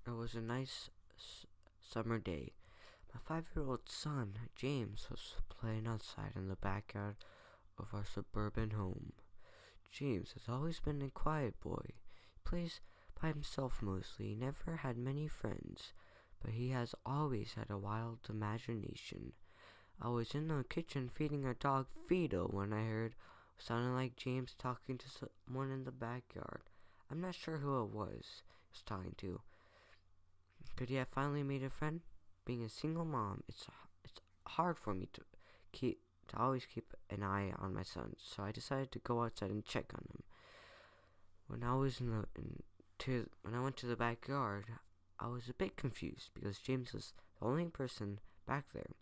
It was a nice summer day. My 5-year-old son, James, was playing outside in the backyard of our suburban home. James has always been a quiet boy. He plays by himself mostly. He never had many friends, but he has always had a wild imagination. I was in the kitchen feeding our dog Fido when I heard what sounded like James talking to someone in the backyard. I'm not sure who it was he was talking to. Could he have finally made a friend? Being a single mom, it's hard for me to always keep an eye on my son, so I decided to go outside and check on him. When I went to the backyard, I was a bit confused because James was the only person back there.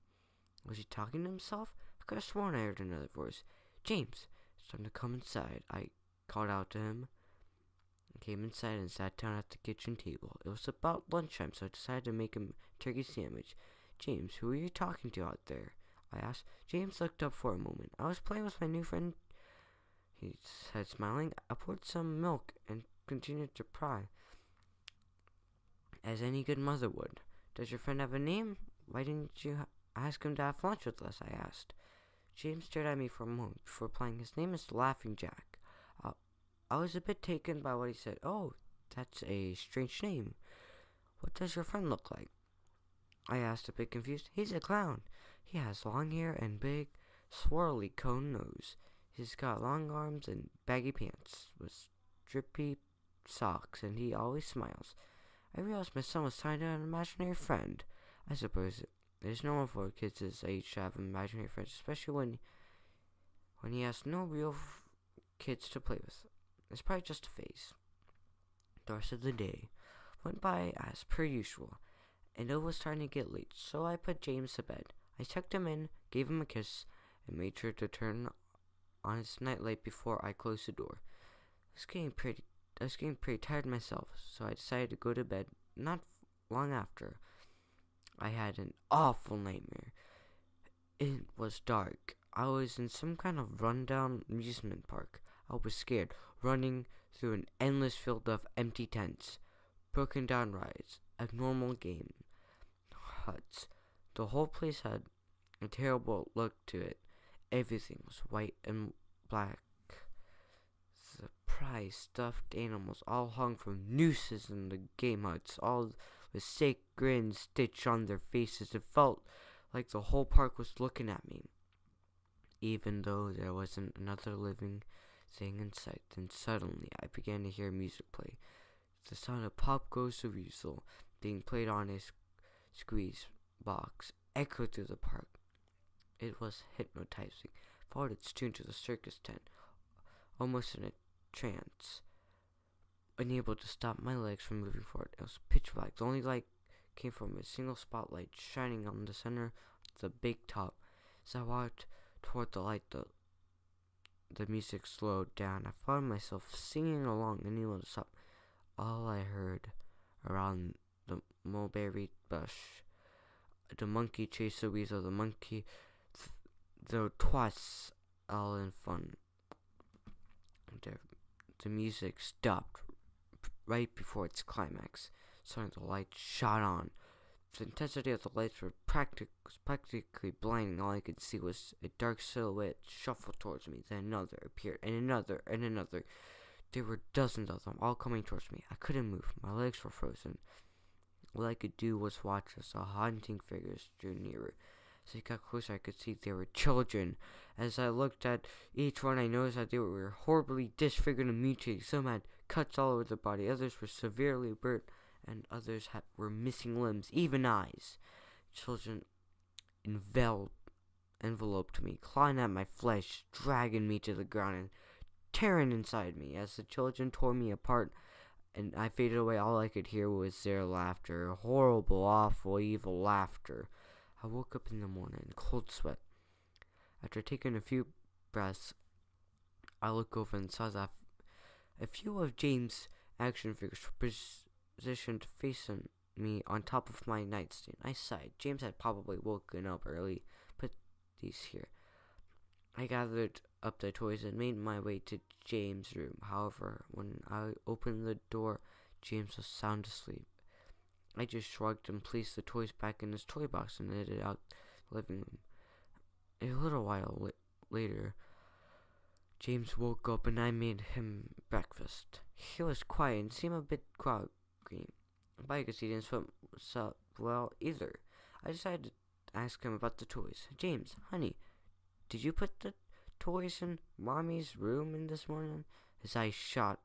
Was he talking to himself? I could have sworn I heard another voice. James, it's time to come inside, I called out to him. I came inside and sat down at the kitchen table. It was about lunchtime, so I decided to make him a turkey sandwich. James, who are you talking to out there? I asked. James looked up for a moment. I was playing with my new friend, he said, smiling. I poured some milk and continued to pry, as any good mother would. Does your friend have a name? Why didn't you ask him to have lunch with us? I asked. James stared at me for a moment before replying. His name is Laughing Jack. I was a bit taken by what he said. Oh, that's a strange name. What does your friend look like? I asked, a bit confused. He's a clown. He has long hair and big, swirly cone nose. He's got long arms and baggy pants with drippy socks, and he always smiles. I realized my son was trying to have an imaginary friend. I suppose it is normal for kids his age to have imaginary friends, especially when he has no real kids to play with. It's probably just a phase. The rest of the day went by as per usual, and it was starting to get late, so I put James to bed. I tucked him in, gave him a kiss, and made sure to turn on his nightlight before I closed the door. I was getting pretty tired myself, so I decided to go to bed. Not long after, I had an awful nightmare. It was dark. I was in some kind of rundown amusement park. I was scared, running through an endless field of empty tents, broken down rides, abnormal game huts. The whole place had a terrible look to it. Everything was white and black. Surprise stuffed animals all hung from nooses in the game huts, all with sick grins stitched on their faces. It felt like the whole park was looking at me, even though there wasn't another living thing in sight. Then suddenly I began to hear music play. The sound of Pop Goes the Weasel being played on a squeeze box echoed through the park. It was hypnotizing. I followed its tune to the circus tent, almost in a trance, unable to stop my legs from moving forward. It was pitch black. The only light came from a single spotlight shining on the center of the big top. As I walked toward the light, the music slowed down. I found myself singing along, unable to stop. All I heard around the mulberry bush, the monkey chased the weasel, the monkey the twice, all in fun. The music stopped right before its climax. Suddenly the lights shot on. The intensity of the lights was practically blinding. All I could see was a dark silhouette shuffle towards me. Then another appeared, and another, and another. There were dozens of them, all coming towards me. I couldn't move. My legs were frozen. All I could do was watch as the haunting figures drew nearer. As they got closer, I could see they were children. As I looked at each one, I noticed that they were horribly disfigured and mutilated. Some had cuts all over their body. Others were severely burnt, and others were missing limbs, even eyes. Children enveloped me, clawing at my flesh, dragging me to the ground, and tearing inside me. As the children tore me apart and I faded away, all I could hear was their laughter. Horrible, awful, evil laughter. I woke up in the morning in cold sweat. After taking a few breaths, I looked over and saw that a few of James' action figures were positioned facing me on top of my nightstand. I sighed. James had probably woken up early. Put these here. I gathered up the toys and made my way to James' room. However, when I opened the door, James was sound asleep. I just shrugged and placed the toys back in his toy box and headed out the living room. A little while later, James woke up and I made him breakfast. He was quiet and seemed a bit groggy, but I could see he didn't sleep well either. I decided to ask him about the toys. James, honey, did you put the toys in Mommy's room in this morning? His eyes shot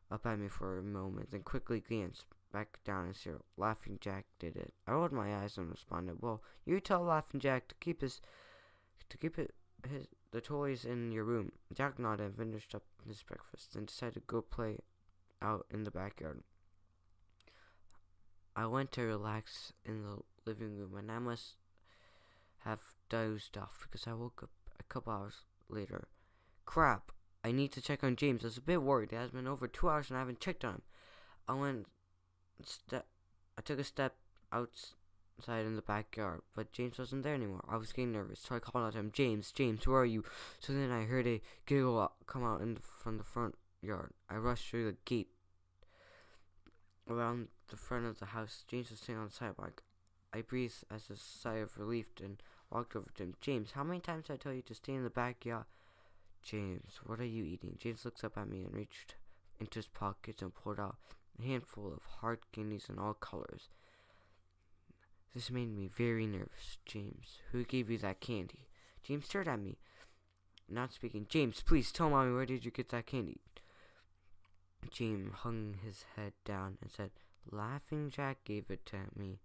up at me for a moment, then quickly glanced back down and said, Laughing Jack did it. I rolled my eyes and responded, well, you tell Laughing Jack to keep the toys in your room. Jack nodded and finished up his breakfast, then decided to go play out in the backyard. I went to relax in the living room, and I must have dozed off because I woke up a couple hours later. Crap! I need to check on James. I was a bit worried. It has been over 2 hours and I haven't checked on him. I took a step outside in the backyard, but James wasn't there anymore. I was getting nervous, so I called out to him, James, where are you? So then I heard a giggle come out from the front yard. I rushed through the gate around the front of the house. James was sitting on the sidewalk. I breathed as a sigh of relief and walked over to him. James, how many times did I tell you to stay in the backyard? James, what are you eating? James looks up at me and reached into his pockets and pulled out a handful of hard candies in all colors. This made me very nervous. James, who gave you that candy? James stared at me, not speaking. James, please tell Mommy, where did you get that candy? James hung his head down and said, Laughing Jack gave it to me.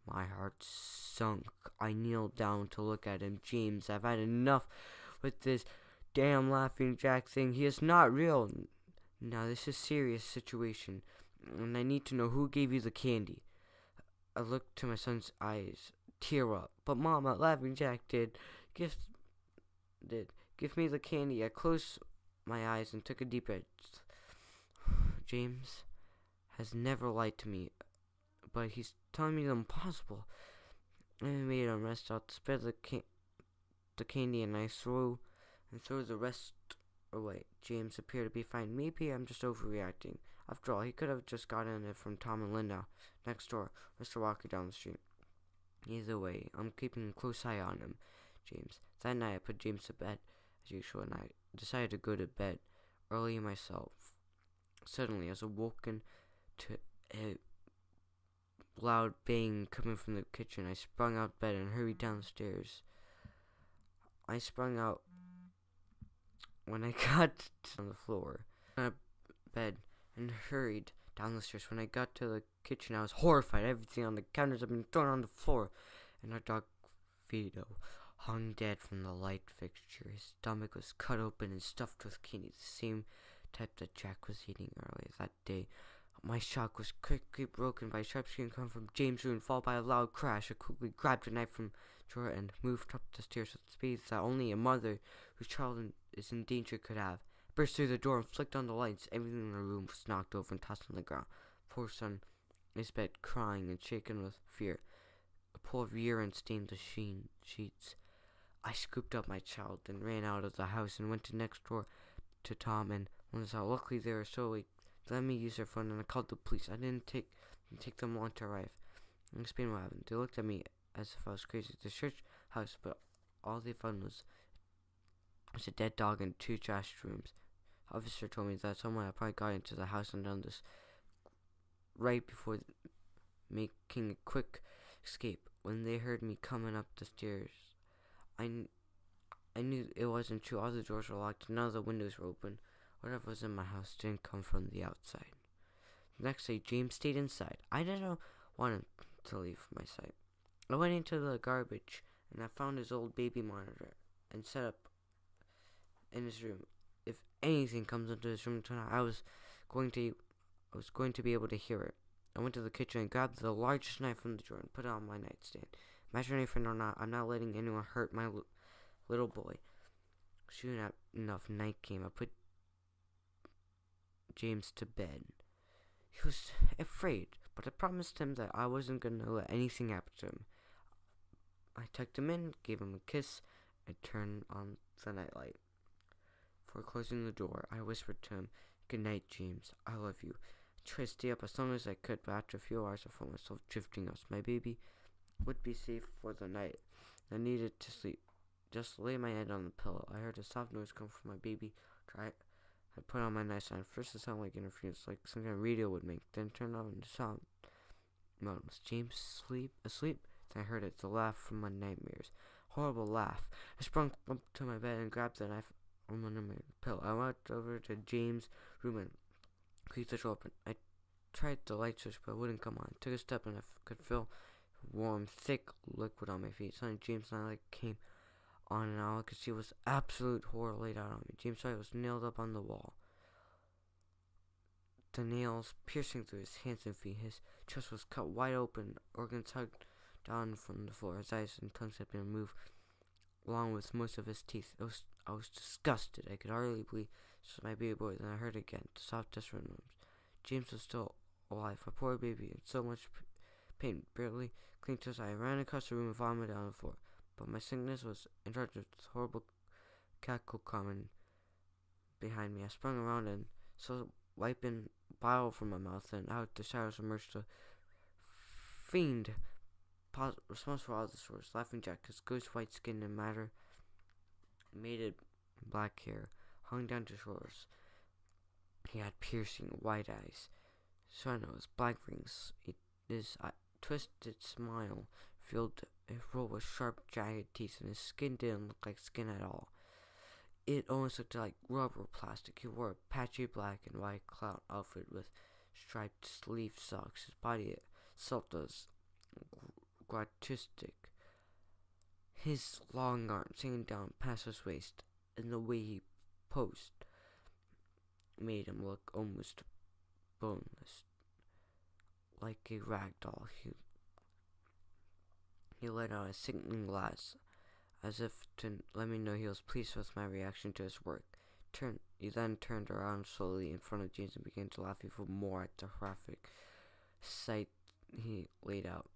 My heart sunk. I kneeled down to look at him. James, I've had enough with this damn Laughing Jack thing. He is not real. Now this is a serious situation, and I need to know who gave you the candy. I looked to my son's eyes, tear up. But Mama, Laughing Jack did. Give me the candy. I closed my eyes and took a deep breath. James has never lied to me, but he's telling me the impossible. I made him rest out, spread the candy, and I threw the rest away. James appeared to be fine. Maybe I'm just overreacting. After all, he could have just gotten it from Tom and Linda next door, Mr. Walker down the street. Either way, I'm keeping a close eye on him. James. That night, I put James to bed as usual, and I decided to go to bed early myself. Suddenly, I was awoken to a loud bang coming from the kitchen. I sprung out of bed and hurried downstairs. I sprung out when I got on the floor, out of bed, and hurried down the stairs. When I got to the kitchen, I was horrified. Everything on the counters had been thrown on the floor, and our dog Vito hung dead from the light fixture. His stomach was cut open and stuffed with candy, the same type that Jack was eating earlier that day. My shock was quickly broken by a sharp scream coming from James' room, followed by a loud crash. I quickly grabbed a knife from the drawer and moved up the stairs with speed that only a mother whose child is in danger could have. I burst through the door and flicked on the lights. Everything in the room was knocked over and tossed on the ground. Poor son in his bed, crying and shaken with fear. A pool of urine stained the sheets. I scooped up my child and ran out of the house and went to next door to Tom and Linda. Luckily, they were so awake. They let me use their phone, and I called the police. I didn't take them long to arrive and explain what happened. They looked at me as if I was crazy. The church house, but all they found was a dead dog and 2 trash rooms. The officer told me that someone had probably got into the house and done this right before making a quick escape. When they heard me coming up the stairs, I knew it wasn't true. All the doors were locked, none of the windows were open. Whatever was in my house didn't come from the outside. The next day, James stayed inside. I didn't want him to leave my sight. I went into the garbage and I found his old baby monitor and set up in his room. If anything comes into his room tonight, I was going to be able to hear it. I went to the kitchen and grabbed the largest knife from the drawer and put it on my nightstand. Imaginary or not, I'm not letting anyone hurt my little boy. Soon enough, night came. I put James to bed. He was afraid, but I promised him that I wasn't going to let anything happen to him. I tucked him in, gave him a kiss, and turned on the nightlight. Before closing the door, I whispered to him, "Good night, James. I love you." Tried to stay up as long as I could, but after a few hours I found myself drifting off. My baby would be safe for the night. I needed to sleep. Just lay my head on the pillow. I heard a soft noise come from my baby. I put on my nightstand. First it sounded like interference, like some kind of radio would make. Then turned on the sound. Was James asleep? Then I heard it, the laugh from my nightmares. Horrible laugh. I sprung up to my bed and grabbed the knife from under my pillow. I walked over to James' room and creaked the door open. I tried the light switch, but it wouldn't come on. I took a step and I could feel warm, thick liquid on my feet. Suddenly, James' light came on, and all I could see was absolute horror laid out on me. James' light was nailed up on the wall, the nails piercing through his hands and feet. His chest was cut wide open, organs hugged down from the floor. His eyes and tongues had been removed, along with most of his teeth. I was disgusted. I could hardly believe this was my baby boy. Then I heard again the soft desperate moans. James was still alive. My poor baby in so much pain, barely clinging to his eye. I ran across the room and vomited on the floor. But my sickness was in charge of this horrible cackle coming behind me. I sprung around and saw wiping bile from my mouth, and out the shadows emerged a fiend responsible for all the sores. Laughing Jack, his ghost white skin and mated black hair hung down to his shoulders. He had piercing white eyes, short nose, black rings. His twisted smile filled a row with sharp, jagged teeth, and his skin didn't look like skin at all. It almost looked like rubber plastic. He wore a patchy black and white clown outfit with striped sleeve socks. His body itself was grotesque. His long arms hanging down past his waist, and the way he posed made him look almost boneless, like a rag doll. He let out a sickening laugh, as if to let me know he was pleased with my reaction to his work. He then turned around slowly in front of James and began to laugh even more at the horrific sight he laid out.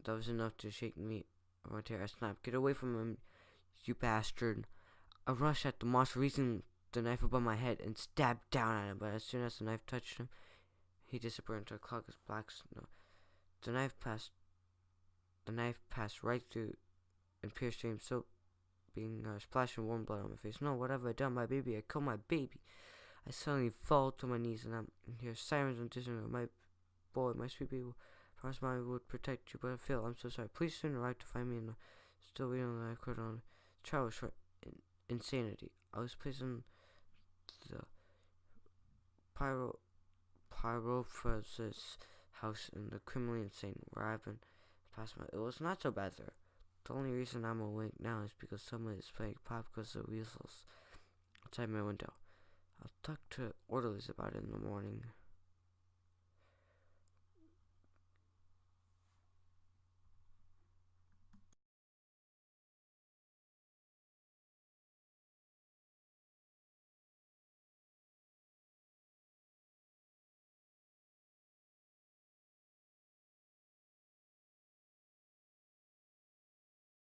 That was enough to shake me from my terror. I snapped, "Get away from him, you bastard!" I rushed at the monster, raising the knife above my head and stabbed down at him, but as soon as the knife touched him, he disappeared into a cloud of black snow. The knife passed right through and pierced James, so being splashing warm blood on my face. No, what have I done? My baby! I killed my baby! I suddenly fall to my knees and I hear sirens and distant. My boy, my sweet baby, promised I would protect you, but I failed. I'm so sorry. Please soon arrive to find me in the still waiting on the life court on trial for insanity. I was placed in the pyrophasis house in the criminally insane, where I've been past my. It was not so bad there. The only reason I'm awake now is because someone is playing pop because of weasels outside my window. I'll talk to orderlies about it in the morning.